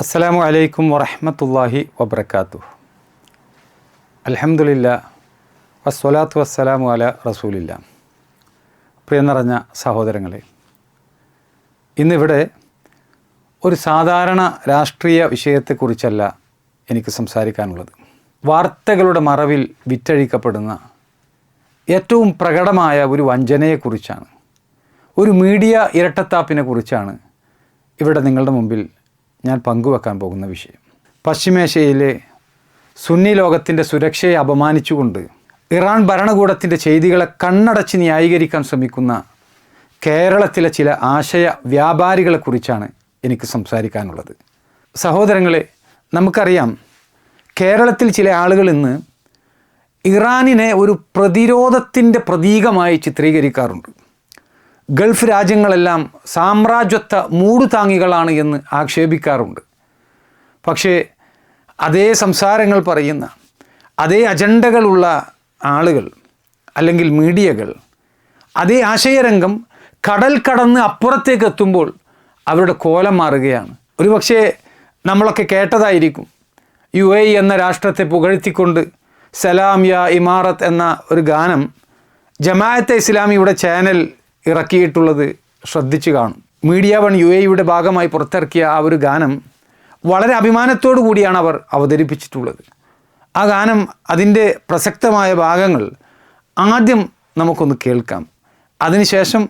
അസ്സലാമു അലൈക്കും വറഹ്മത്തുള്ളാഹി വബറകാതുഹു. അൽഹംദുലില്ലാ വസ്സലാത്തു വസ്സലാമു അലാ റസൂലില്ലാ. പ്രിയം നിറഞ്ഞ സഹോദരങ്ങളെ, ഇന്നിവിടെ ഒരു സാധാരണ രാഷ്ട്രീയ വിഷയത്തെക്കുറിച്ചല്ല എനിക്ക് സംസാരിക്കാനുള്ളത്. വാർത്തകളുടെ മറവിൽ വിറ്റഴിക്കപ്പെടുന്ന ഏറ്റവും പ്രകടമായ ഒരു വഞ്ചനയെക്കുറിച്ചാണ്, ഒരു മീഡിയ ഇരട്ടത്താപ്പിനെ കുറിച്ചാണ് ഇവിടെ നിങ്ങളുടെ മുമ്പിൽ ഞാൻ പങ്കുവെക്കാൻ പോകുന്ന വിഷയം. പശ്ചിമേഷ്യയിലെ സുന്നി ലോകത്തിൻ്റെ സുരക്ഷയെ അപമാനിച്ചുകൊണ്ട് ഇറാൻ ഭരണകൂടത്തിൻ്റെ ചെയ്തികളെ കണ്ണടച്ച് ന്യായീകരിക്കാൻ ശ്രമിക്കുന്ന കേരളത്തിലെ ചില ആശയ വ്യാപാരികളെക്കുറിച്ചാണ് എനിക്ക് സംസാരിക്കാനുള്ളത്. സഹോദരങ്ങളെ, നമുക്കറിയാം, കേരളത്തിൽ ചില ആളുകൾ ഇന്ന് ഇറാനിനെ ഒരു പ്രതിരോധത്തിൻ്റെ പ്രതീകമായി ചിത്രീകരിക്കാറുണ്ട്. ഗൾഫ് രാജ്യങ്ങളെല്ലാം സാമ്രാജ്യത്വ മൂടുതാങ്ങികളാണ് എന്ന് ആക്ഷേപിക്കാറുണ്ട്. പക്ഷേ അതേ സംസാരങ്ങൾ പറയുന്ന, അതേ അജണ്ടകളുള്ള ആളുകൾ അല്ലെങ്കിൽ മീഡിയകൾ, അതേ ആശയരംഗം കടൽ കടന്ന് അപ്പുറത്തേക്ക് എത്തുമ്പോൾ അവരുടെ കോലം മാറുകയാണ്. ഒരുപക്ഷെ നമ്മളൊക്കെ കേട്ടതായിരിക്കും, UAE എന്ന രാഷ്ട്രത്തെ പുകഴ്ത്തിക്കൊണ്ട് സലാം യാ ഇമാറത്ത് എന്ന ഒരു ഗാനം ജമാഅത്തെ ഇസ്ലാമിയുടെ ചാനൽ ഇറക്കിയിട്ടുള്ളത് ശ്രദ്ധിച്ചു കാണും. മീഡിയ വൺ UAEയുടെ ഭാഗമായി പുറത്തിറക്കിയ ആ ഒരു ഗാനം വളരെ അഭിമാനത്തോടു കൂടിയാണ് അവർ അവതരിപ്പിച്ചിട്ടുള്ളത്. ആ ഗാനം, അതിൻ്റെ പ്രസക്തമായ ഭാഗങ്ങൾ ആദ്യം നമുക്കൊന്ന് കേൾക്കാം. അതിനുശേഷം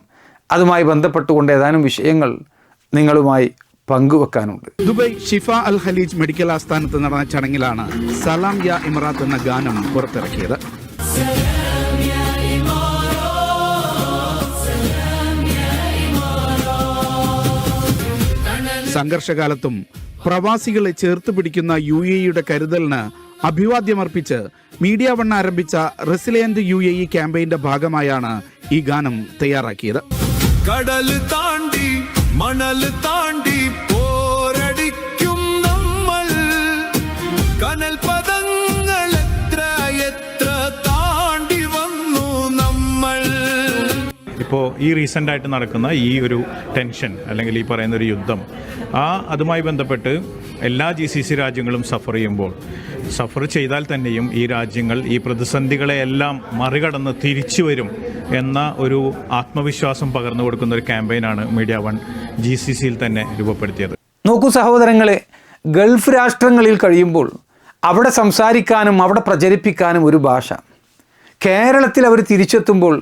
അതുമായി ബന്ധപ്പെട്ടുകൊണ്ട് ഏതാനും വിഷയങ്ങൾ നിങ്ങളുമായി പങ്കുവെക്കാനുണ്ട്. ദുബായ് ഷിഫ അൽ ഖലീജ് മെഡിക്കൽ ആസ്ഥാനത്ത് നടന്ന ചടങ്ങിലാണ് സലാം യാ ഇമറാത്ത് എന്ന ഗാനം പുറത്തിറക്കിയത്. സംഘർഷകാലത്തും പ്രവാസികളെ ചേർത്ത് പിടിക്കുന്ന UAEയുടെ കരുതലിന് അഭിവാദ്യമർപ്പിച്ച് മീഡിയ വൺ ആരംഭിച്ച റെസിലിയന്റ് UAE ക്യാമ്പയിന്റെ ഭാഗമായാണ് ഈ ഗാനം തയ്യാറാക്കിയത്. കടൽ താണ്ടി മണൽ താണ്ടി പോരടിക്കും നമ്മൾ, കനൽ പദങ്ങൾ എത്ര എത്ര താണ്ടി വന്നു നമ്മൾ. ഇപ്പോൾ ഈ റീസെൻ്റായിട്ട് നടക്കുന്ന ഈ ഒരു ടെൻഷൻ അല്ലെങ്കിൽ ഈ പറയുന്ന ഒരു യുദ്ധം, അതുമായി ബന്ധപ്പെട്ട് എല്ലാ GCC രാജ്യങ്ങളും സഫർ ചെയ്താൽ തന്നെയും ഈ രാജ്യങ്ങൾ ഈ പ്രതിസന്ധികളെയെല്ലാം മറികടന്ന് തിരിച്ചു വരും എന്ന ഒരു ആത്മവിശ്വാസം പകർന്നു കൊടുക്കുന്ന ഒരു ക്യാമ്പയിനാണ് മീഡിയ വൺ GCCയിൽ തന്നെ രൂപപ്പെടുത്തിയത്. നോക്കൂ സഹോദരങ്ങളെ, ഗൾഫ് രാഷ്ട്രങ്ങളിൽ കഴിയുമ്പോൾ അവിടെ സംസാരിക്കാനും അവിടെ പ്രചരിപ്പിക്കാനും ഒരു ഭാഷ, കേരളത്തിൽ അവർ തിരിച്ചെത്തുമ്പോൾ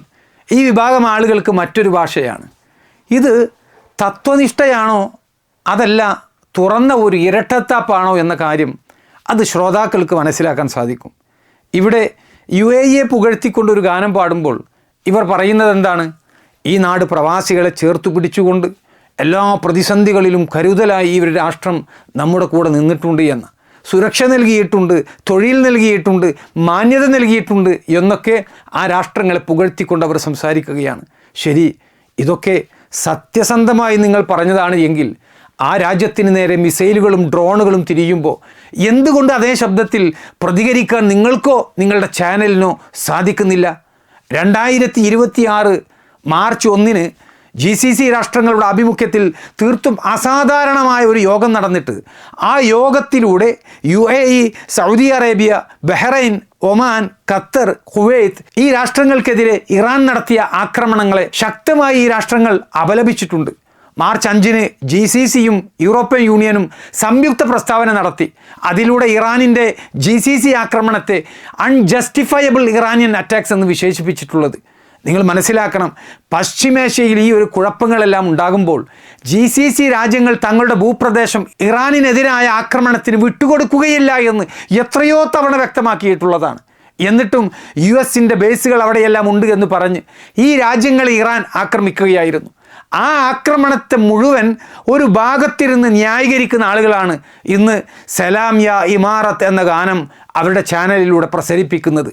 ഈ വിഭാഗം ആളുകൾക്ക് മറ്റൊരു ഭാഷയാണ്. ഇത് തത്വനിഷ്ഠയാണോ അതല്ല തുറന്ന ഒരു ഇരട്ടത്താപ്പാണോ എന്ന കാര്യം അത് ശ്രോതാക്കൾക്ക് മനസ്സിലാക്കാൻ സാധിക്കും. ഇവിടെ UAEയെ പുകഴ്ത്തിക്കൊണ്ടൊരു ഗാനം പാടുമ്പോൾ ഇവർ പറയുന്നത് എന്താണ്? ഈ നാട് പ്രവാസികളെ ചേർത്തു പിടിച്ചുകൊണ്ട് എല്ലാ പ്രതിസന്ധികളിലും കരുതലായി ഈ ഒരു രാഷ്ട്രം നമ്മുടെ കൂടെ നിന്നിട്ടുണ്ട് എന്ന്, സുരക്ഷ നൽകിയിട്ടുണ്ട്, തൊഴിൽ നൽകിയിട്ടുണ്ട്, മാന്യത നൽകിയിട്ടുണ്ട് എന്നൊക്കെ ആ രാഷ്ട്രങ്ങളെ പുകഴ്ത്തിക്കൊണ്ട് അവർ സംസാരിക്കുകയാണ്. ശരി, ഇതൊക്കെ സത്യസന്ധമായി നിങ്ങൾ പറഞ്ഞതാണ് എങ്കിൽ ആ രാജ്യത്തിന് നേരെ മിസൈലുകളും ഡ്രോണുകളും തിരിയുമ്പോൾ എന്തുകൊണ്ട് അതേ ശബ്ദത്തിൽ പ്രതികരിക്കാൻ നിങ്ങൾക്കോ നിങ്ങളുടെ ചാനലിനോ സാധിക്കുന്നില്ല? 2026 മാർച്ച് 1 GCC രാഷ്ട്രങ്ങളുടെ ആഭിമുഖ്യത്തിൽ തീർത്തും അസാധാരണമായ ഒരു യോഗം നടന്നിട്ട് ആ യോഗത്തിലൂടെ UAE, Saudi Arabia, Bahrain, Oman, Qatar, Kuwait ഈ രാഷ്ട്രങ്ങൾക്കെതിരെ ഇറാൻ നടത്തിയ ആക്രമണങ്ങളെ ശക്തമായി ഈ രാഷ്ട്രങ്ങൾ അപലപിച്ചിട്ടുണ്ട്. മാർച്ച് 5 GCCയും യൂറോപ്യൻ യൂണിയനും സംയുക്ത പ്രസ്താവന നടത്തി. അതിലൂടെ ഇറാനിൻ്റെ GCC ആക്രമണത്തെ അൺജസ്റ്റിഫയബിൾ ഇറാനിയൻ അറ്റാക്സ് എന്ന് വിശേഷിപ്പിച്ചിട്ടുള്ളത്. നിങ്ങൾ മനസ്സിലാക്കണം, പശ്ചിമേഷ്യയിൽ ഈ ഒരു കുഴപ്പങ്ങളെല്ലാം ഉണ്ടാകുമ്പോൾ GCC രാജ്യങ്ങൾ തങ്ങളുടെ ഭൂപ്രദേശം ഇറാനിനെതിരായ ആക്രമണത്തിന് വിട്ടുകൊടുക്കുകയില്ല എന്ന് എത്രയോ തവണ വ്യക്തമാക്കിയിട്ടുള്ളതാണ്. എന്നിട്ടും US-ൻ്റെ ബേസുകൾ അവിടെയെല്ലാം ഉണ്ട് എന്ന് പറഞ്ഞ് ഈ രാജ്യങ്ങളെ ഇറാൻ ആക്രമിക്കുകയായിരുന്നു. ആ ആക്രമണത്തെ മുഴുവൻ ഒരു ഭാഗത്തിരുന്ന് ന്യായീകരിക്കുന്ന ആളുകളാണ് ഇന്ന് സലാം യാ ഇമാറത്ത് എന്ന ഗാനം അവരുടെ ചാനലിലൂടെ പ്രസരിപ്പിക്കുന്നത്.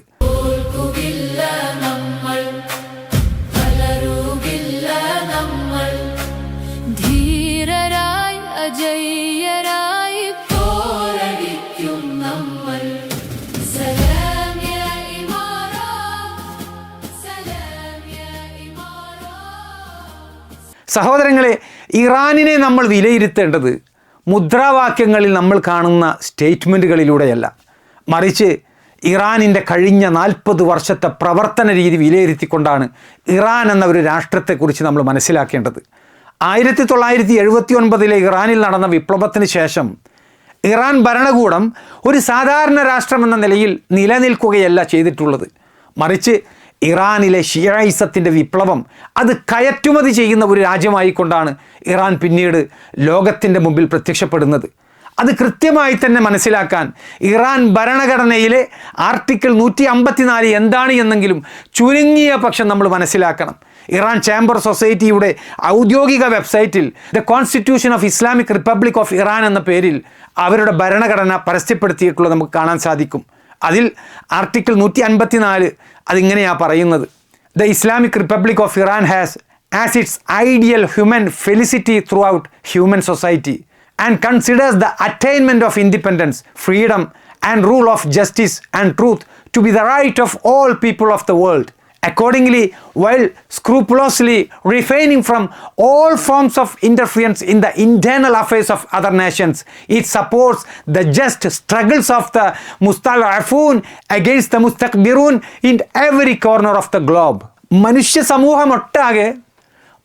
സഹോദരങ്ങളെ, ഇറാനിനെ നമ്മൾ വിലയിരുത്തേണ്ടത് മുദ്രാവാക്യങ്ങളിൽ നമ്മൾ കാണുന്ന സ്റ്റേറ്റ്മെൻറ്റുകളിലൂടെയല്ല, മറിച്ച് ഇറാനിൻ്റെ കഴിഞ്ഞ 40 വർഷത്തെ പ്രവർത്തന രീതി വിലയിരുത്തിക്കൊണ്ടാണ് ഇറാൻ എന്ന ഒരു രാഷ്ട്രത്തെക്കുറിച്ച് നമ്മൾ മനസ്സിലാക്കേണ്ടത്. 1979 ഇറാനിൽ നടന്ന വിപ്ലവത്തിന് ശേഷം ഇറാൻ ഭരണകൂടം ഒരു സാധാരണ രാഷ്ട്രമെന്ന നിലയിൽ നിലനിൽക്കുകയല്ല ചെയ്തിട്ടുള്ളത്, മറിച്ച് ഇറാനിലെ ഷിയായിസത്തിൻ്റെ വിപ്ലവം അത് കയറ്റുമതി ചെയ്യുന്ന ഒരു രാജ്യമായിക്കൊണ്ടാണ് ഇറാൻ പിന്നീട് ലോകത്തിൻ്റെ മുമ്പിൽ പ്രത്യക്ഷപ്പെടുന്നത്. അത് കൃത്യമായി തന്നെ മനസ്സിലാക്കാൻ ഇറാൻ ഭരണഘടനയിലെ ആർട്ടിക്കിൾ 154 എന്താണ് എന്നെങ്കിലും ചുരുങ്ങിയ പക്ഷം നമ്മൾ മനസ്സിലാക്കണം. ഇറാൻ ചേംബർ സൊസൈറ്റിയുടെ ഔദ്യോഗിക വെബ്സൈറ്റിൽ the constitution of Islamic republic of Iran എന്ന പേരിൽ അവരുടെ ഭരണഘടന പരസ്യപ്പെടുത്തിയിട്ടുള്ളത് നമുക്ക് കാണാൻ സാധിക്കും. അതിൽ ആർട്ടിക്കിൾ 154 അതിങ്ങനെയാണ് പറയുന്നത്: the Islamic republic of Iran has as it's ideal human felicity through out human society and considers the attainment of independence, freedom and rule of justice and truth to be the right of all people of the world. Accordingly, while scrupulously refraining from all forms of interference in the internal affairs of other nations, it supports the just struggles of the Mustad'afun against the Mustakbirun in every corner of the globe. മനുഷ്യ സമൂഹമൊട്ടാകെ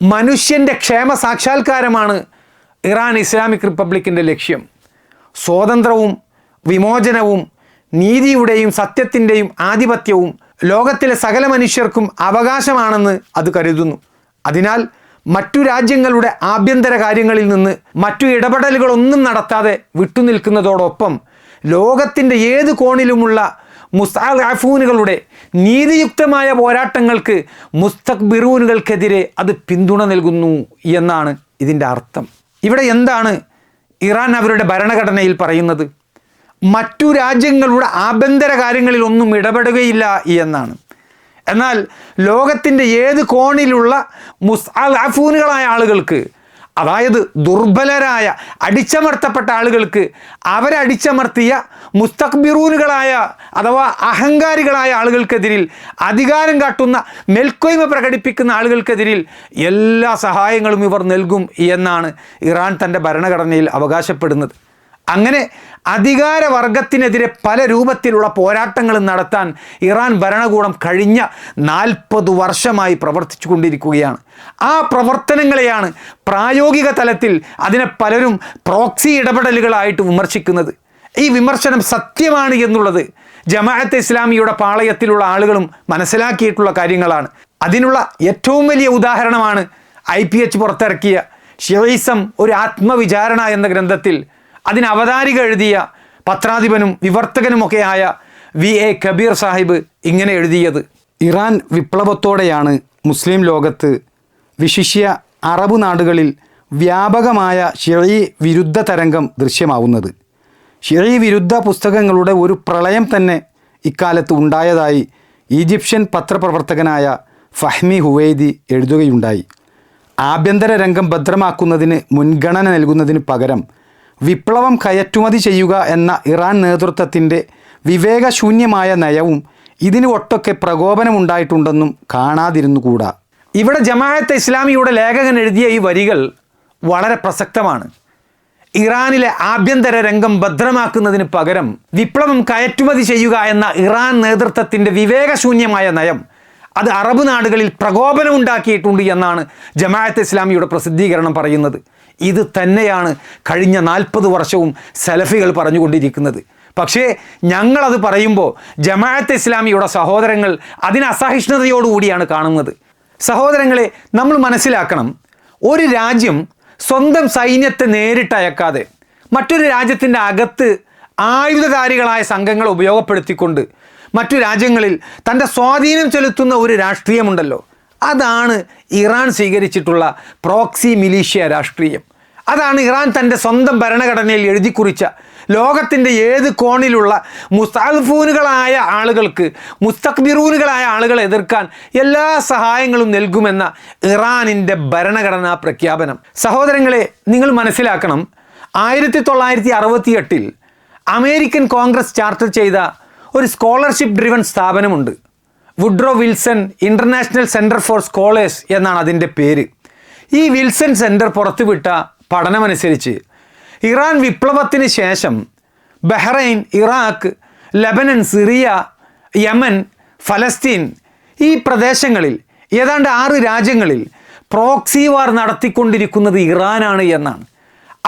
മനുഷ്യൻ്റെ ക്ഷേമ സാക്ഷാത്കാരമാണ് Iran Islamic റിപ്പബ്ലിക്കിൻ്റെ ലക്ഷ്യം. സ്വാതന്ത്ര്യവും വിമോചനവും നീതിയുടെയും സത്യത്തിൻ്റെയും ആധിപത്യവും ലോകത്തിലെ സകല മനുഷ്യർക്കും അവകാശമാണെന്ന് അത് കരുതുന്നു. അതിനാൽ മറ്റു രാജ്യങ്ങളുടെ ആഭ്യന്തര കാര്യങ്ങളിൽ നിന്ന് മറ്റു ഇടപെടലുകളൊന്നും നടത്താതെ വിട്ടുനിൽക്കുന്നതോടൊപ്പം ലോകത്തിൻ്റെ ഏത് കോണിലുമുള്ള മുസ്തഅഫൂനുകളുടെ നീതിയുക്തമായ പോരാട്ടങ്ങൾക്ക് മുസ്തക്ബിറൂനുകൾക്കെതിരെ അത് പിന്തുണ നൽകുന്നു എന്നാണ് ഇതിൻ്റെ അർത്ഥം. ഇവിടെ എന്താണ് ഇറാൻ അവരുടെ ഭരണഘടനയിൽ പറയുന്നത്? മറ്റു രാജ്യങ്ങളുടെ ആഭ്യന്തര കാര്യങ്ങളിലൊന്നും ഇടപെടുകയില്ല എന്നാണ്. എന്നാൽ ലോകത്തിൻ്റെ ഏത് കോണിലുള്ള മുസ്തഅഫൂനുകളായ ആളുകൾക്ക്, അതായത് ദുർബലരായ അടിച്ചമർത്തപ്പെട്ട ആളുകൾക്ക്, അവരടിച്ചമർത്തിയ മുസ്തക്ബിറൂനുകളായ അഥവാ അഹങ്കാരികളായ ആളുകൾക്കെതിരിൽ, അധികാരം കാട്ടുന്ന മേൽക്കോയ്മ പ്രകടിപ്പിക്കുന്ന ആളുകൾക്കെതിരിൽ എല്ലാ സഹായങ്ങളും ഇവർ നൽകും എന്നാണ് ഇറാൻ തൻ്റെ ഭരണഘടനയിൽ അവകാശപ്പെടുന്നത്. അങ്ങനെ അധികാരവർഗത്തിനെതിരെ പല രൂപത്തിലുള്ള പോരാട്ടങ്ങൾ നടത്താൻ ഇറാൻ ഭരണകൂടം കഴിഞ്ഞ 40 വർഷമായി പ്രവർത്തിച്ചു കൊണ്ടിരിക്കുകയാണ്. ആ പ്രവർത്തനങ്ങളെയാണ് പ്രായോഗിക തലത്തിൽ അതിനെ പലരും പ്രോക്സി ഇടപെടലുകളായിട്ട് വിമർശിക്കുന്നത്. ഈ വിമർശനം സത്യമാണ് എന്നുള്ളത് ജമാഅത്തെ ഇസ്ലാമിയുടെ പാളയത്തിലുള്ള ആളുകളും മനസ്സിലാക്കിയിട്ടുള്ള കാര്യങ്ങളാണ്. അതിനുള്ള ഏറ്റവും വലിയ ഉദാഹരണമാണ് IPH പുറത്തിറക്കിയ ഷിയയിസം ഒരു ആത്മവിചാരണ എന്ന ഗ്രന്ഥത്തിൽ അതിന് അവതാരിക എഴുതിയ പത്രാധിപനും വിവർത്തകനുമൊക്കെയായ VA കബീർ സാഹിബ് ഇങ്ങനെ എഴുതിയത്: ഇറാൻ വിപ്ലവത്തോടെയാണ് മുസ്ലിം ലോകത്ത്, വിശിഷ്യ അറബ് നാടുകളിൽ വ്യാപകമായ ഷിഈ വിരുദ്ധ തരംഗം ദൃശ്യമാവുന്നത്. ഷിഈ വിരുദ്ധ പുസ്തകങ്ങളുടെ ഒരു പ്രളയം തന്നെ ഇക്കാലത്ത് ഉണ്ടായതായി ഈജിപ്ഷ്യൻ പത്രപ്രവർത്തകനായ ഫഹ്മി ഹുവൈദി എഴുതുകയുണ്ടായി. ആഭ്യന്തര രംഗം ഭദ്രമാക്കുന്നതിന് മുൻഗണന നൽകുന്നതിന് പകരം വിപ്ലവം കയറ്റുമതി ചെയ്യുക എന്ന ഇറാൻ നേതൃത്വത്തിൻ്റെ വിവേകശൂന്യമായ നയവും ഇതിന് ഒട്ടൊക്കെ പ്രകോപനമുണ്ടായിട്ടുണ്ടെന്നും കാണാതിരുന്നുകൂടാ. ഇവിടെ ജമാഅത്തെ ഇസ്ലാമിയുടെ ലേഖകൻ എഴുതിയ ഈ വരികൾ വളരെ പ്രസക്തമാണ്. ഇറാനിലെ ആഭ്യന്തര രംഗം ഭദ്രമാക്കുന്നതിന് പകരം വിപ്ലവം കയറ്റുമതി ചെയ്യുക എന്ന ഇറാൻ നേതൃത്വത്തിൻ്റെ വിവേകശൂന്യമായ നയം അത് അറബ് നാടുകളിൽ പ്രകോപനമുണ്ടാക്കിയിട്ടുണ്ട് എന്നാണ് ജമാഅത്തെ ഇസ്ലാമിയുടെ പ്രസിദ്ധീകരണം പറയുന്നത്. ഇത് തന്നെയാണ് കഴിഞ്ഞ 40 വർഷവും സലഫികൾ പറഞ്ഞുകൊണ്ടിരിക്കുന്നത്. പക്ഷേ ഞങ്ങളത് പറയുമ്പോൾ ജമാഅത്തെ ഇസ്ലാമിയുടെ സഹോദരങ്ങൾ അതിന് അസഹിഷ്ണുതയോടുകൂടിയാണ് കാണുന്നത്. സഹോദരങ്ങളെ, നമ്മൾ മനസ്സിലാക്കണം, ഒരു രാജ്യം സ്വന്തം സൈന്യത്തെ നേരിട്ട് അയക്കാതെ മറ്റൊരു രാജ്യത്തിൻ്റെ അകത്ത് ആയുധധാരികളായ സംഘങ്ങളെ ഉപയോഗപ്പെടുത്തിക്കൊണ്ട് മറ്റു രാജ്യങ്ങളിൽ തൻ്റെ സ്വാധീനം ചെലുത്തുന്ന ഒരു രാഷ്ട്രീയമുണ്ടല്ലോ, അതാണ് ഇറാൻ സ്വീകരിച്ചിട്ടുള്ള പ്രോക്സി മിലീഷ്യ രാഷ്ട്രീയം. അതാണ് ഇറാൻ തൻ്റെ സ്വന്തം ഭരണഘടനയിൽ എഴുതിക്കുറിച്ച ലോകത്തിൻ്റെ ഏത് കോണിലുള്ള മുസ്തഅഫൂനുകളായ ആളുകൾക്ക്, മുസ്തക്ബിറൂനുകളായ ആളുകളെ എതിർക്കാൻ എല്ലാ സഹായങ്ങളും നൽകുമെന്ന ഇറാനിൻ്റെ ഭരണഘടനാ പ്രഖ്യാപനം. സഹോദരങ്ങളെ, നിങ്ങൾ മനസ്സിലാക്കണം, 1968 അമേരിക്കൻ കോൺഗ്രസ് ചാർട്ടർ ചെയ്ത ഒരു സ്കോളർഷിപ്പ് ഡ്രിവൺ സ്ഥാപനമുണ്ട്. Woodrow Wilson International Center for Scholars എന്നാണ് അതിൻ്റെ പേര്. ഈ വിൽസൺ സെൻറ്റർ പുറത്തുവിട്ട പഠനമനുസരിച്ച് ഇറാൻ വിപ്ലവത്തിന് ശേഷം Bahrain, Iraq, Lebanon, Syria, Yemen, ഫലസ്തീൻ ഈ പ്രദേശങ്ങളിൽ ഏതാണ്ട് 6 രാജ്യങ്ങളിൽ പ്രോക്സി വാർ നടത്തിക്കൊണ്ടിരിക്കുന്നത് ഇറാനാണ് എന്നാണ്.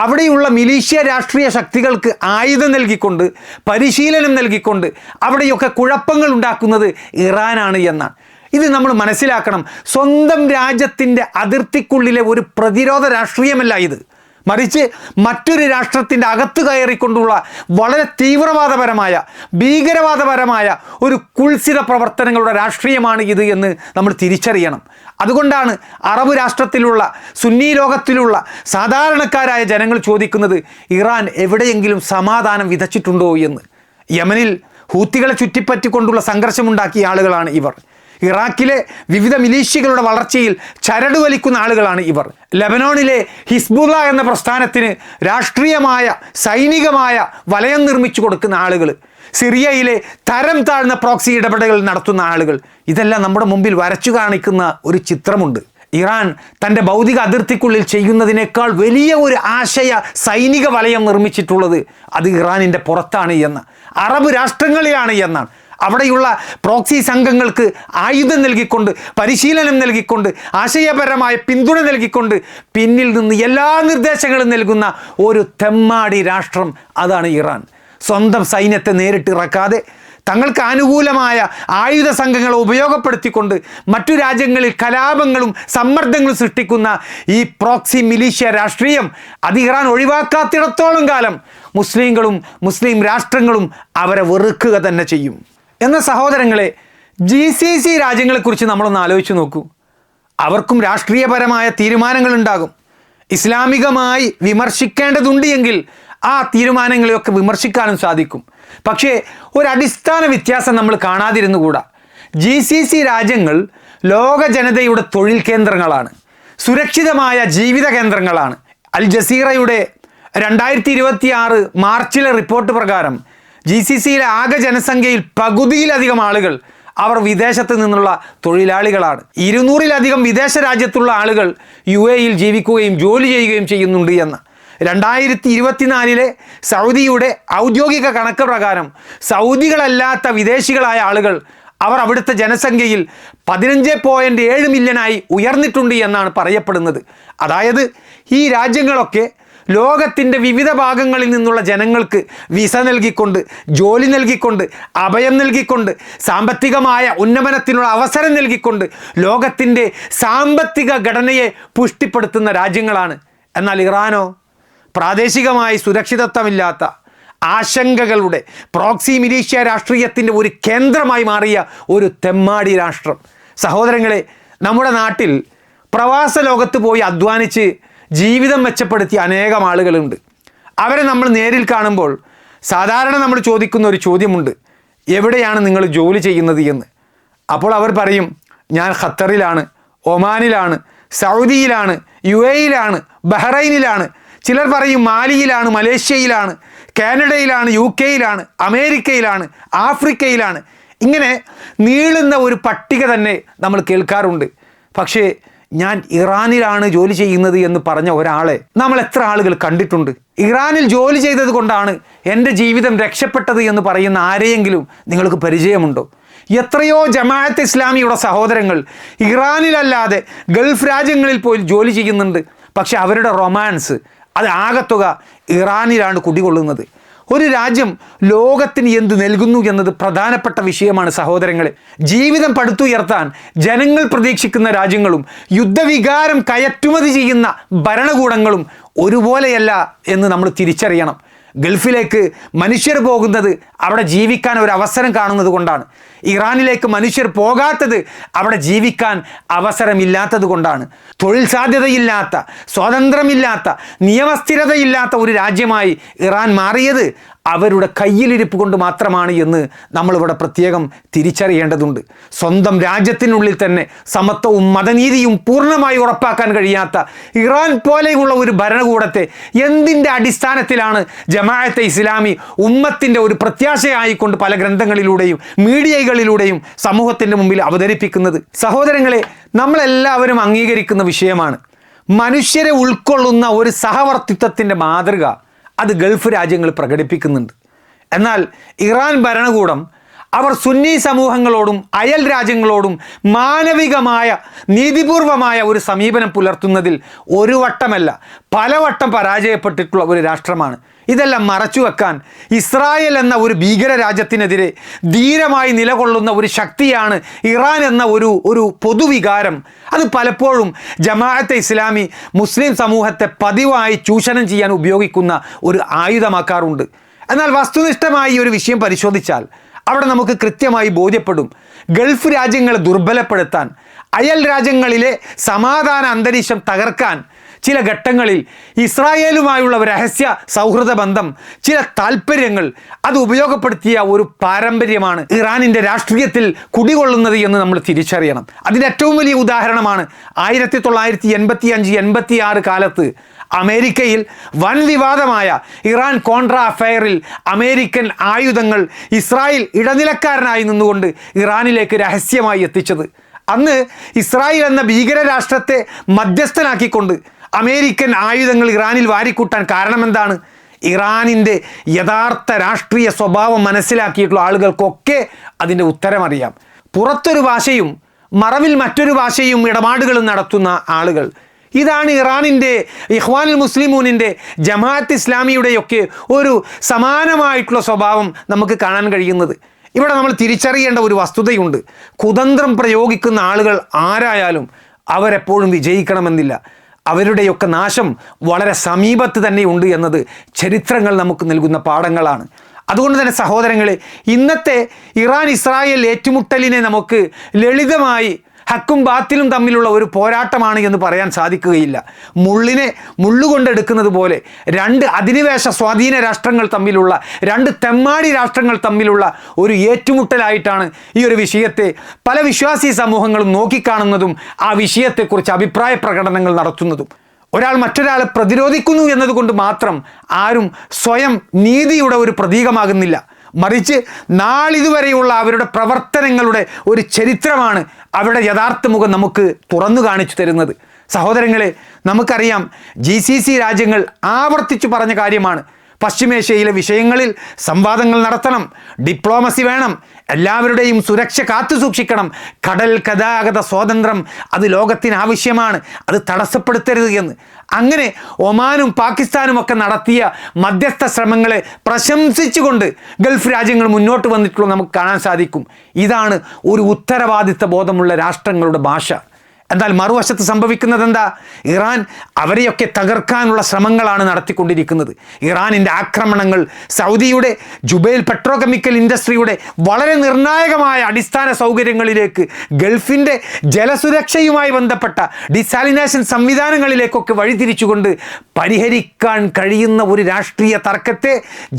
അവിടെയുള്ള മിലീഷ്യ രാഷ്ട്രീയ ശക്തികൾക്ക് ആയുധം നൽകിക്കൊണ്ട്, പരിശീലനം നൽകിക്കൊണ്ട് അവിടെയൊക്കെ കുഴപ്പങ്ങൾ ഉണ്ടാക്കുന്നത് ഇറാനാണ് എന്നാണ്. ഇത് നമ്മൾ മനസ്സിലാക്കണം. സ്വന്തം രാജ്യത്തിൻ്റെ അതിർത്തിക്കുള്ളിലെ ഒരു പ്രതിരോധ രാഷ്ട്രീയമല്ല ഇത്, മറിച്ച് മറ്റൊരു രാഷ്ട്രത്തിൻ്റെ അകത്ത് കയറിക്കൊണ്ടുള്ള വളരെ തീവ്രവാദപരമായ, ഭീകരവാദപരമായ ഒരു കുൽസിത പ്രവർത്തനങ്ങളുടെ രാഷ്ട്രീയമാണ് ഇത് എന്ന് നമ്മൾ തിരിച്ചറിയണം. അതുകൊണ്ടാണ് അറബ് രാഷ്ട്രത്തിലുള്ള, സുന്നി ലോകത്തിലുള്ള സാധാരണക്കാരായ ജനങ്ങൾ ചോദിക്കുന്നത് ഇറാൻ എവിടെയെങ്കിലും സമാധാനം വിതച്ചിട്ടുണ്ടോ എന്ന്. യമനിൽ ഹൂത്തികളെ ചുറ്റിപ്പറ്റിക്കൊണ്ടുള്ള സംഘർഷമുണ്ടാക്കിയ ആളുകളാണ് ഇവർ. ഇറാഖിലെ വിവിധ മിലീഷ്യകളുടെ വളർച്ചയിൽ ചരട് വലിക്കുന്ന ആളുകളാണ് ഇവർ. ലെബനോണിലെ ഹിസ്ബുള്ള എന്ന പ്രസ്ഥാനത്തിന് രാഷ്ട്രീയമായ, സൈനികമായ വലയം നിർമ്മിച്ചു കൊടുക്കുന്ന ആളുകൾ, സിറിയയിലെ തരം താഴ്ന്ന പ്രോക്സി ഇടപെടലുകൾ നടത്തുന്ന ആളുകൾ, ഇതെല്ലാം നമ്മുടെ മുമ്പിൽ വരച്ചു കാണിക്കുന്ന ഒരു ചിത്രമുണ്ട്. ഇറാൻ തൻ്റെ ഭൗതിക അതിർത്തിക്കുള്ളിൽ ചെയ്യുന്നതിനേക്കാൾ വലിയ ഒരു ആശയ സൈനിക വലയം നിർമ്മിച്ചിട്ടുള്ളത് അത് ഇറാനിൻ്റെ പുറത്താണ് എന്ന്, അറബ് രാഷ്ട്രങ്ങളിലാണ് എന്നാണ്. അവിടെയുള്ള പ്രോക്സി സംഘങ്ങൾക്ക് ആയുധം നൽകിക്കൊണ്ട്, പരിശീലനം നൽകിക്കൊണ്ട്, ആശയപരമായ പിന്തുണ നൽകിക്കൊണ്ട് പിന്നിൽ നിന്ന് എല്ലാ നിർദ്ദേശങ്ങളും നൽകുന്ന ഒരു തെമ്മാടി രാഷ്ട്രം അതാണ് ഇറാൻ. സ്വന്തം സൈന്യത്തെ നേരിട്ടിറക്കാതെ തങ്ങൾക്ക് അനുകൂലമായ ആയുധ സംഘങ്ങളെ ഉപയോഗപ്പെടുത്തിക്കൊണ്ട് മറ്റു രാജ്യങ്ങളിൽ കലാപങ്ങളും സമ്മർദ്ദങ്ങളും സൃഷ്ടിക്കുന്ന ഈ പ്രോക്സി മിലീഷ്യ രാഷ്ട്രീയം അത് ഇറാൻ ഒഴിവാക്കാത്തിടത്തോളം കാലം മുസ്ലിങ്ങളും മുസ്ലിം രാഷ്ട്രങ്ങളും അവരെ വെറുക്കുക തന്നെ ചെയ്യും. എന്ന സഹോദരങ്ങളെ, GCC രാജ്യങ്ങളെക്കുറിച്ച് നമ്മളൊന്ന് ആലോചിച്ച് നോക്കൂ. അവർക്കും രാഷ്ട്രീയപരമായ തീരുമാനങ്ങളുണ്ടാകും. ഇസ്ലാമികമായി വിമർശിക്കേണ്ടതുണ്ട് എങ്കിൽ ആ തീരുമാനങ്ങളെയൊക്കെ വിമർശിക്കാനും സാധിക്കും. പക്ഷേ ഒരടിസ്ഥാന വ്യത്യാസം നമ്മൾ കാണാതിരുന്നുകൂടാ. GCC രാജ്യങ്ങൾ ലോക ജനതയുടെ തൊഴിൽ കേന്ദ്രങ്ങളാണ്, സുരക്ഷിതമായ ജീവിത കേന്ദ്രങ്ങളാണ്. അൽ ജസീറയുടെ 2026 മാർച്ചിലെ റിപ്പോർട്ട് പ്രകാരം GCCയിലെ ആകെ ജനസംഖ്യയിൽ പകുതിയിലധികം ആളുകൾ അവർ വിദേശത്ത് നിന്നുള്ള തൊഴിലാളികളാണ്. 200-ലധികം വിദേശ രാജ്യത്തുള്ള ആളുകൾ UAEയിൽ ജീവിക്കുകയും ജോലി ചെയ്യുകയും ചെയ്യുന്നുണ്ട് എന്ന് 2024 സൗദിയുടെ ഔദ്യോഗിക കണക്ക് പ്രകാരം സൗദികളല്ലാത്ത വിദേശികളായ ആളുകൾ അവർ അവിടുത്തെ ജനസംഖ്യയിൽ 15.7 മില്യനായി ഉയർന്നിട്ടുണ്ട് എന്നാണ് പറയപ്പെടുന്നത്. അതായത് ഈ രാജ്യങ്ങളൊക്കെ ലോകത്തിൻ്റെ വിവിധ ഭാഗങ്ങളിൽ നിന്നുള്ള ജനങ്ങൾക്ക് വിസ നൽകിക്കൊണ്ട്, ജോലി നൽകിക്കൊണ്ട്, അഭയം നൽകിക്കൊണ്ട്, സാമ്പത്തികമായ ഉന്നമനത്തിനുള്ള അവസരം നൽകിക്കൊണ്ട് ലോകത്തിൻ്റെ സാമ്പത്തിക ഘടനയെ പുഷ്ടിപ്പെടുത്തുന്ന രാജ്യങ്ങളാണ്. എന്നാൽ ഇറാനോ പ്രാദേശികമായി സുരക്ഷിതത്വമില്ലാത്ത, ആശങ്കകളുടെ, പ്രോക്സി മിലീഷ്യ രാഷ്ട്രീയത്തിൻ്റെ ഒരു കേന്ദ്രമായി മാറിയ ഒരു തെമ്മാടി രാഷ്ട്രം. സഹോദരങ്ങളെ, നമ്മുടെ നാട്ടിൽ പ്രവാസ ലോകത്ത് പോയി അധ്വാനിച്ച് ജീവിതം മെച്ചപ്പെടുത്തിയ അനേകം ആളുകളുണ്ട്. അവരെ നമ്മൾ നേരിൽ കാണുമ്പോൾ സാധാരണ നമ്മൾ ചോദിക്കുന്ന ഒരു ചോദ്യമുണ്ട്, എവിടെയാണ് നിങ്ങൾ ജോലി ചെയ്യുന്നത് എന്ന്. അപ്പോൾ അവർ പറയും, ഞാൻ ഖത്തറിലാണ്, ഒമാനിലാണ്, സൗദിയിലാണ്, UAEയിലാണ്, ബഹ്റൈനിലാണ്. ചിലർ പറയും മാലിയിലാണ്, മലേഷ്യയിലാണ്, കാനഡയിലാണ്, UK-യിലാണ്, അമേരിക്കയിലാണ്, ആഫ്രിക്കയിലാണ്. ഇങ്ങനെ നീളുന്ന ഒരു പട്ടിക തന്നെ നമ്മൾ കേൾക്കാറുണ്ട്. പക്ഷേ ഞാൻ ഇറാനിലാണ് ജോലി ചെയ്യുന്നത് എന്ന് പറഞ്ഞ ഒരാളെ നമ്മൾ എത്ര ആളുകൾ കണ്ടിട്ടുണ്ട്? ഇറാനിൽ ജോലി ചെയ്തത് കൊണ്ടാണ് എൻ്റെ ജീവിതം രക്ഷപ്പെട്ടത് എന്ന് പറയുന്ന ആരെയെങ്കിലും നിങ്ങൾക്ക് പരിചയമുണ്ടോ? എത്രയോ ജമാഅത്ത് ഇസ്ലാമിയുടെ സഹോദരങ്ങൾ ഇറാനിലല്ലാതെ ഗൾഫ് രാജ്യങ്ങളിൽ പോയി ജോലി ചെയ്യുന്നുണ്ട്. പക്ഷെ അവരുടെ റൊമാൻസ് അത് ആകത്തുക ഇറാനിലാണ് കുടികൊള്ളുന്നത്. ഒരു രാജ്യം ലോകത്തിന് എന്ത് നൽകുന്നു എന്നത് പ്രധാനപ്പെട്ട വിഷയമാണ് സഹോദരങ്ങളെ. ജീവിതം പടുത്തുയർത്താൻ ജനങ്ങൾ പ്രതീക്ഷിക്കുന്ന രാജ്യങ്ങളും യുദ്ധവികാരം കയറ്റുമതി ചെയ്യുന്ന ഭരണകൂടങ്ങളും ഒരുപോലെയല്ല എന്ന് നമ്മൾ തിരിച്ചറിയണം. ഗൾഫിലേക്ക് മനുഷ്യർ പോകുന്നത് അവിടെ ജീവിക്കാൻ ഒരു അവസരം കാണുന്നത് കൊണ്ടാണ്. ഇറാനിലേക്ക് മനുഷ്യർ പോകാത്തത് അവിടെ ജീവിക്കാൻ അവസരമില്ലാത്തത് കൊണ്ടാണ്. തൊഴിൽ സാധ്യതയില്ലാത്ത, സ്വാതന്ത്ര്യമില്ലാത്ത, നിയമസ്ഥിരതയില്ലാത്ത ഒരു രാജ്യമായി ഇറാൻ മാറിയത് അവരുടെ കയ്യിലിരിപ്പ് കൊണ്ട് മാത്രമാണ് എന്ന് നമ്മളിവിടെ പ്രത്യേകം തിരിച്ചറിയേണ്ടതുണ്ട്. സ്വന്തം രാജ്യത്തിനുള്ളിൽ തന്നെ സമത്വവും മതനീതിയും പൂർണ്ണമായി ഉറപ്പാക്കാൻ കഴിയാത്ത ഇറാൻ പോലെയുള്ള ഒരു ഭരണകൂടത്തെ എന്തിൻ്റെ അടിസ്ഥാനത്തിലാണ് ജമാഅത്തെ ഇസ്ലാമി ഉമ്മത്തിൻ്റെ ഒരു പ്രത്യാശയായിക്കൊണ്ട് പല ഗ്രന്ഥങ്ങളിലൂടെയും മീഡിയകളിലൂടെയും സമൂഹത്തിൻ്റെ മുമ്പിൽ അവതരിപ്പിക്കുന്നത്? സഹോദരങ്ങളെ, നമ്മളെല്ലാവരും അംഗീകരിക്കുന്ന വിഷയമാണ്. മനുഷ്യരെ ഉൾക്കൊള്ളുന്ന ഒരു സഹവർത്തിത്വത്തിൻ്റെ മാതൃക അത് ഗൾഫ് രാജ്യങ്ങൾ പ്രകടിപ്പിക്കുന്നുണ്ട്. എന്നാൽ ഇറാൻ ഭരണകൂടം അവർ സുന്നി സമൂഹങ്ങളോടും അയൽ രാജ്യങ്ങളോടും മാനവികമായ നീതിപൂർവമായ ഒരു സമീപനം പുലർത്തുന്നതിൽ ഒരു വട്ടമല്ല പലവട്ടം പരാജയപ്പെട്ടിട്ടുള്ള ഒരു രാഷ്ട്രമാണ്. ഇതെല്ലാം മറച്ചുവെക്കാൻ ഇസ്രായേൽ എന്ന ഒരു ഭീകര രാജ്യത്തിനെതിരെ ധീരമായി നിലകൊള്ളുന്ന ഒരു ശക്തിയാണ് ഇറാൻ എന്ന ഒരു പൊതുവികാരം. അത് പലപ്പോഴും ജമാഅത്തെ ഇസ്ലാമി മുസ്ലിം സമൂഹത്തെ പതിവായി ചൂഷണം ചെയ്യാൻ ഉപയോഗിക്കുന്ന ഒരു ആയുധമാക്കാറുണ്ട്. എന്നാൽ വസ്തുനിഷ്ഠമായി ഒരു വിഷയം പരിശോധിച്ചാൽ അവിടെ നമുക്ക് കൃത്യമായി ബോധ്യപ്പെടും, ഗൾഫ് രാജ്യങ്ങളെ ദുർബലപ്പെടുത്താൻ, അയൽ രാജ്യങ്ങളിലെ സമാധാന അന്തരീക്ഷം തകർക്കാൻ ചില ഘട്ടങ്ങളിൽ ഇസ്രായേലുമായുള്ള രഹസ്യ സൗഹൃദ ബന്ധം, ചില താല്പര്യങ്ങൾ അത് ഉപയോഗപ്പെടുത്തിയ ഒരു പാരമ്പര്യമാണ് ഇറാനിൻ്റെ രാഷ്ട്രീയത്തിൽ കുടികൊള്ളുന്നത് എന്ന് നമ്മൾ തിരിച്ചറിയണം. അതിൻ്റെ ഏറ്റവും വലിയ ഉദാഹരണമാണ് 1985-86 കാലത്ത് അമേരിക്കയിൽ വൻ വിവാദമായ ഇറാൻ കോൺട്ര അഫയറിൽ അമേരിക്കൻ ആയുധങ്ങൾ ഇസ്രായേൽ ഇടനിലക്കാരനായി നിന്നുകൊണ്ട് ഇറാനിലേക്ക് രഹസ്യമായി എത്തിച്ചത്. അന്ന് ഇസ്രായേൽ എന്ന ഭീകര രാഷ്ട്രത്തെ മധ്യസ്ഥനാക്കിക്കൊണ്ട് അമേരിക്കൻ ആയുധങ്ങൾ ഇറാനിൽ വാരിക്കൂട്ടാൻ കാരണമെന്താണ്? ഇറാനിൻ്റെ യഥാർത്ഥ രാഷ്ട്രീയ സ്വഭാവം മനസ്സിലാക്കിയിട്ടുള്ള ആളുകൾക്കൊക്കെ അതിൻ്റെ ഉത്തരമറിയാം. പുറത്തൊരു ഭാഷയും മറവിൽ മറ്റൊരു ഭാഷയും ഇടപാടുകളും നടത്തുന്ന ആളുകൾ. ഇതാണ് ഇറാനിൻ്റെ ഇഖ്വാനുൽ മുസ്ലിമൂനിൻ്റെ ജമാഅത്ത് ഇസ്ലാമിയുടെയൊക്കെ ഒരു സമാനമായിട്ടുള്ള സ്വഭാവം നമുക്ക് കാണാൻ കഴിയുന്നത്. ഇവിടെ നമ്മൾ തിരിച്ചറിയേണ്ട ഒരു വസ്തുതയുണ്ട്. കുതന്ത്രം പ്രയോഗിക്കുന്ന ആളുകൾ ആരായാലും അവരെപ്പോഴും വിജയിക്കണമെന്നില്ല. അവരുടെയൊക്കെ നാശം വളരെ സമീപത്ത് തന്നെയുണ്ട് എന്നത് ചരിത്രങ്ങൾ നമുക്ക് നൽകുന്ന പാഠങ്ങളാണ്. അതുകൊണ്ട് തന്നെ സഹോദരങ്ങളെ, ഇന്നത്തെ ഇറാൻ ഇസ്രായേൽ ഏറ്റുമുട്ടലിനെ നമുക്ക് ലളിതമായി ഹക്കും ബാത്തിലും തമ്മിലുള്ള ഒരു പോരാട്ടമാണ് എന്ന് പറയാൻ സാധിക്കുകയില്ല. മുള്ളിനെ മുള്ളുകൊണ്ടെടുക്കുന്നത് പോലെ രണ്ട് അധിനിവേശ സ്വാധീന രാഷ്ട്രങ്ങൾ തമ്മിലുള്ള, രണ്ട് തെമ്മാടി രാഷ്ട്രങ്ങൾ തമ്മിലുള്ള ഒരു ഏറ്റുമുട്ടലായിട്ടാണ് ഈ ഒരു വിഷയത്തെ പല വിശ്വാസി സമൂഹങ്ങളും നോക്കിക്കാണുന്നതും ആ വിഷയത്തെക്കുറിച്ച് അഭിപ്രായ പ്രകടനങ്ങൾ നടത്തുന്നതും. ഒരാൾ മറ്റൊരാളെ പ്രതിരോധിക്കുന്നു എന്നതുകൊണ്ട് മാത്രം ആരും സ്വയം നീതിയുടെ ഒരു പ്രതീകമാകുന്നില്ല. മറിച്ച് നാളിതുവരെയുള്ള അവരുടെ പ്രവർത്തനങ്ങളുടെ ഒരു ചരിത്രമാണ് അവരുടെ യഥാർത്ഥ മുഖം നമുക്ക് തുറന്നു കാണിച്ചു തരുന്നത്. സഹോദരങ്ങളെ, നമുക്കറിയാം GCC രാജ്യങ്ങൾ ആവർത്തിച്ചു പറഞ്ഞ കാര്യമാണ്, പശ്ചിമേഷ്യയിലെ വിഷയങ്ങളിൽ സംവാദങ്ങൾ നടത്തണം, ഡിപ്ലോമസി വേണം, എല്ലാവരുടെയും സുരക്ഷ കാത്തു സൂക്ഷിക്കണം, കടൽ ഗതാഗത സ്വാതന്ത്ര്യം അത് ലോകത്തിന് ആവശ്യമാണ്, അത് തടസ്സപ്പെടുത്തരുത് എന്ന്. അങ്ങനെ ഒമാനും പാകിസ്ഥാനും ഒക്കെ നടത്തിയ മധ്യസ്ഥ ശ്രമങ്ങളെ പ്രശംസിച്ചുകൊണ്ട് ഗൾഫ് രാജ്യങ്ങൾ മുന്നോട്ട് വന്നിട്ടുള്ള നമുക്ക് കാണാൻ സാധിക്കും. ഇതാണ് ഒരു ഉത്തരവാദിത്ത ബോധമുള്ള രാഷ്ട്രങ്ങളുടെ ഭാഷ. എന്നാൽ മറുവശത്ത് സംഭവിക്കുന്നത് എന്താ? ഇറാൻ അവരെയൊക്കെ തകർക്കാനുള്ള ശ്രമങ്ങളാണ് നടത്തിക്കൊണ്ടിരിക്കുന്നത്. ഇറാനിൻ്റെ ആക്രമണങ്ങൾ സൗദിയുടെ ജുബൈൽ പെട്രോകെമിക്കൽ ഇൻഡസ്ട്രിയുടെ വളരെ നിർണായകമായ അടിസ്ഥാന സൗകര്യങ്ങളിലേക്ക്, ഗൾഫിൻ്റെ ജലസുരക്ഷയുമായി ബന്ധപ്പെട്ട ഡിസാലിനേഷൻ സംവിധാനങ്ങളിലേക്കൊക്കെ വഴിതിരിച്ചുകൊണ്ട് പരിഹരിക്കാൻ കഴിയുന്ന ഒരു രാഷ്ട്രീയ തർക്കത്തെ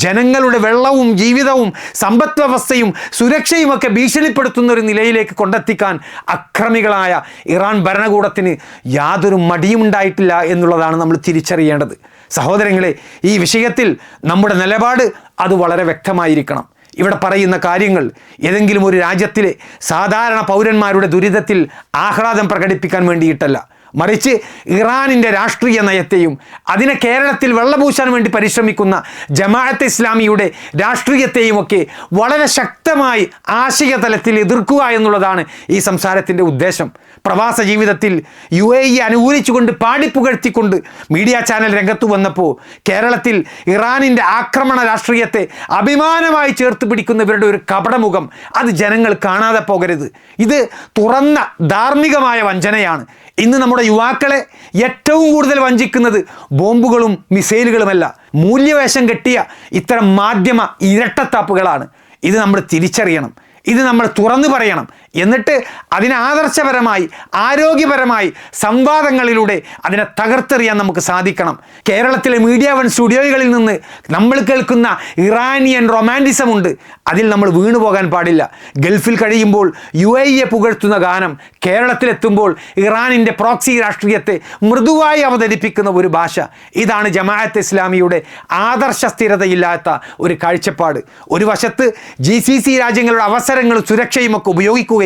ജനങ്ങളുടെ വെള്ളവും ജീവിതവും സമ്പദ് വ്യവസ്ഥയും സുരക്ഷയുമൊക്കെ ഭീഷണിപ്പെടുത്തുന്ന ഒരു നിലയിലേക്ക് കൊണ്ടെത്തിക്കാൻ അക്രമികളായ ഇറാൻ ഭരണകൂടത്തിന് യാതൊരു മടിയുമുണ്ടായിട്ടില്ല എന്നുള്ളതാണ് നമ്മൾ തിരിച്ചറിയേണ്ടത്. സഹോദരങ്ങളെ, ഈ വിഷയത്തിൽ നമ്മുടെ നിലപാട് അത് വളരെ വ്യക്തമായിരിക്കണം. ഇവിടെ പറയുന്ന കാര്യങ്ങൾ ഏതെങ്കിലും ഒരു രാജ്യത്തിലെ സാധാരണ പൗരന്മാരുടെ ദുരിതത്തിൽ ആഹ്ലാദം പ്രകടിപ്പിക്കാൻ വേണ്ടിയിട്ടല്ല, മറിച്ച് ഇറാനിൻ്റെ രാഷ്ട്രീയ നയത്തെയും അതിനെ കേരളത്തിൽ വെള്ളപൂശാൻ വേണ്ടി പരിശ്രമിക്കുന്ന ജമാഅത്തെ ഇസ്ലാമിയുടെ രാഷ്ട്രീയത്തെയും ഒക്കെ വളരെ ശക്തമായി ആശയതലത്തിൽ എതിർക്കുക എന്നുള്ളതാണ് ഈ സംസാരത്തിൻ്റെ ഉദ്ദേശം. പ്രവാസ ജീവിതത്തിൽ UAE അനുകൂലിച്ചുകൊണ്ട് പാടിപ്പുകഴ്ത്തിക്കൊണ്ട് മീഡിയ ചാനൽ രംഗത്തു വന്നപ്പോൾ കേരളത്തിൽ ഇറാനിൻ്റെ ആക്രമണ രാഷ്ട്രീയത്തെ അഭിമാനമായി ചേർത്ത് പിടിക്കുന്നവരുടെ ഒരു കപടമുഖം അത് ജനങ്ങൾ കാണാതെ പോകരുത്. ഇത് തുറന്ന ധാർമ്മികമായ വഞ്ചനയാണ്. ഇന്ന് നമ്മുടെ യുവാക്കളെ ഏറ്റവും കൂടുതൽ വഞ്ചിക്കുന്നത് ബോംബുകളും മിസൈലുകളുമല്ല, മൂല്യവേഷം കെട്ടിയ ഇത്തരം മാധ്യമ ഇരട്ടത്താപ്പുകളാണ്. ഇത് നമ്മൾ തിരിച്ചറിയണം, ഇത് നമ്മൾ തുറന്നു പറയണം. എന്നിട്ട് അതിനെ ആദർശപരമായി ആരോഗ്യപരമായി സംവാദങ്ങളിലൂടെ അതിനെ തകർത്തെറിയാൻ നമുക്ക് സാധിക്കണം. കേരളത്തിലെ മീഡിയ വൺ സ്റ്റുഡിയോകളിൽ നിന്ന് നമ്മൾ കേൾക്കുന്ന ഇറാനിയൻ റൊമാൻറ്റിസം ഉണ്ട്, അതിൽ നമ്മൾ വീണുപോകാൻ പാടില്ല. ഗൾഫിൽ കഴിയുമ്പോൾ UAE പുകഴ്ത്തുന്ന ഗാനം കേരളത്തിലെത്തുമ്പോൾ ഇറാനിൻ്റെ പ്രോക്സി രാഷ്ട്രീയത്തെ മൃദുവായി അവതരിപ്പിക്കുന്ന ഒരു ഭാഷ, ഇതാണ് ജമാഅത്തെ ഇസ്ലാമിയുടെ ആദർശ സ്ഥിരതയില്ലാത്ത ഒരു കാഴ്ചപ്പാട്. ഒരു വശത്ത് GCC രാജ്യങ്ങളുടെ അവസരങ്ങളും സുരക്ഷയും ഒക്കെ ഉപയോഗിക്കുകയും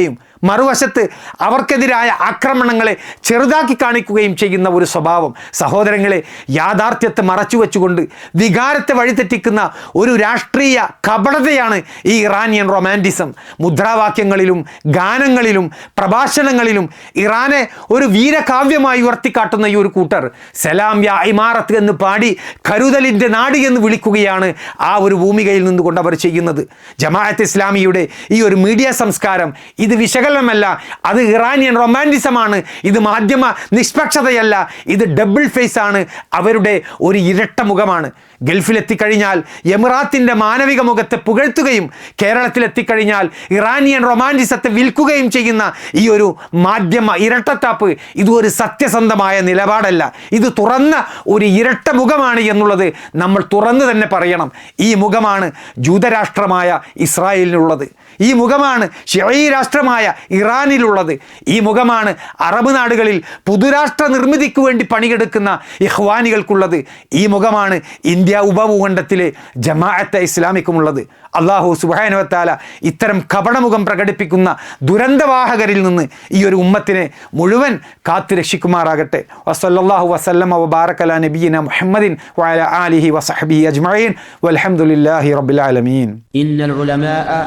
മറുവശത്ത് അവർക്കെതിരായ ആക്രമണങ്ങളെ ചെറുതാക്കി കാണിക്കുകയും ചെയ്യുന്ന ഒരു സ്വഭാവം. സഹോദരങ്ങളെ, യാഥാർത്ഥ്യത്തെ മറച്ചുവെച്ചുകൊണ്ട് വികാരത്തെ വഴിതെറ്റിക്കുന്ന ഒരു രാഷ്ട്രീയ കപടതയാണ് ഈ ഇറാനിയൻ റൊമാൻറ്റിസം. മുദ്രാവാക്യങ്ങളിലും ഗാനങ്ങളിലും പ്രഭാഷണങ്ങളിലും ഇറാനെ ഒരു വീരകാവ്യമായി ഉയർത്തിക്കാട്ടുന്ന ഈ ഒരു കൂട്ടർ സലാം യാ ഇമാറത്ത് എന്ന് പാടി കരുതലിൻ്റെ നാട് എന്ന് വിളിക്കുകയാണ് ആ ഒരു ഭൂമികയിൽ നിന്നുകൊണ്ട് അവർ ചെയ്യുന്നത്. ജമാഅത്ത് ഇസ്ലാമിയുടെ ഈ ഒരു മീഡിയ സംസ്കാരം ഇത് വിശകലനമല്ല, അത് ഇറാനിയൻ റൊമാൻറ്റിസമാണ്. ഇത് മാധ്യമ നിഷ്പക്ഷതയല്ല, ഇത് ഡബിൾ ഫേസ് ആണ്. അവരുടെ ഒരു ഇരട്ട മുഖമാണ്. ഗൾഫിലെത്തിക്കഴിഞ്ഞാൽ എമിറാത്തിൻ്റെ മാനവിക മുഖത്തെ പുകഴ്ത്തുകയും കേരളത്തിലെത്തിക്കഴിഞ്ഞാൽ ഇറാനിയൻ റൊമാൻറ്റിസത്തെ വിൽക്കുകയും ചെയ്യുന്ന ഈ ഒരു മാധ്യമ ഇരട്ടത്താപ്പ് ഇത് ഒരു സത്യസന്ധമായ നിലപാടല്ല. ഇത് തുറന്ന ഒരു ഇരട്ട മുഖമാണ് എന്നുള്ളത് നമ്മൾ തുറന്നു തന്നെ പറയണം. ഈ മുഖമാണ് ജൂതരാഷ്ട്രമായ ഇസ്രായേലിനുള്ളത്. ഈ മുഖമാണ് ഷിഈ രാഷ്ട്രമായ ഇറാനിലുള്ളത്. ഈ മുഖമാണ് അറബ് നാടുകളിൽ പുതുരാഷ്ട്ര നിർമ്മിതിക്ക് വേണ്ടി പണിയെടുക്കുന്ന ഇഖ്വാനികൾക്കുള്ളത്. ഈ മുഖമാണ് ഇന്ത്യ ഉപഭൂഖണ്ഡത്തിലെ ജമാഅത്തെ ഇസ്ലാമിക്കുമുള്ളത്. അല്ലാഹു സുബ്ഹാനഹു വ തആല ഇത്തരം കപടമുഖം പ്രകടിപ്പിക്കുന്ന ദുരന്തവാഹകരിൽ നിന്ന് ഈ ഒരു ഉമ്മത്തിനെ മുഴുവൻ കാത്തു രക്ഷിക്കുമാറാകട്ടെ. വസല്ലല്ലാഹു വസല്ലമ വബാറക അലാ നബിയിന മുഹമ്മദിൻ വഅലാ ആലിഹി വസഹ്ബിഹി അജ്മഈൻ വൽഹംദുലില്ലാഹി റബ്ബിൽ ആലമീൻ. ഇന്നൽ ഉലമാഅ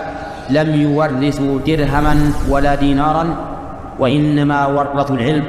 ലം യുവർരിസു ദിർഹമൻ വലാ ദീനാറൻ വഇന്നമാ വറസു അൽ ഇൽം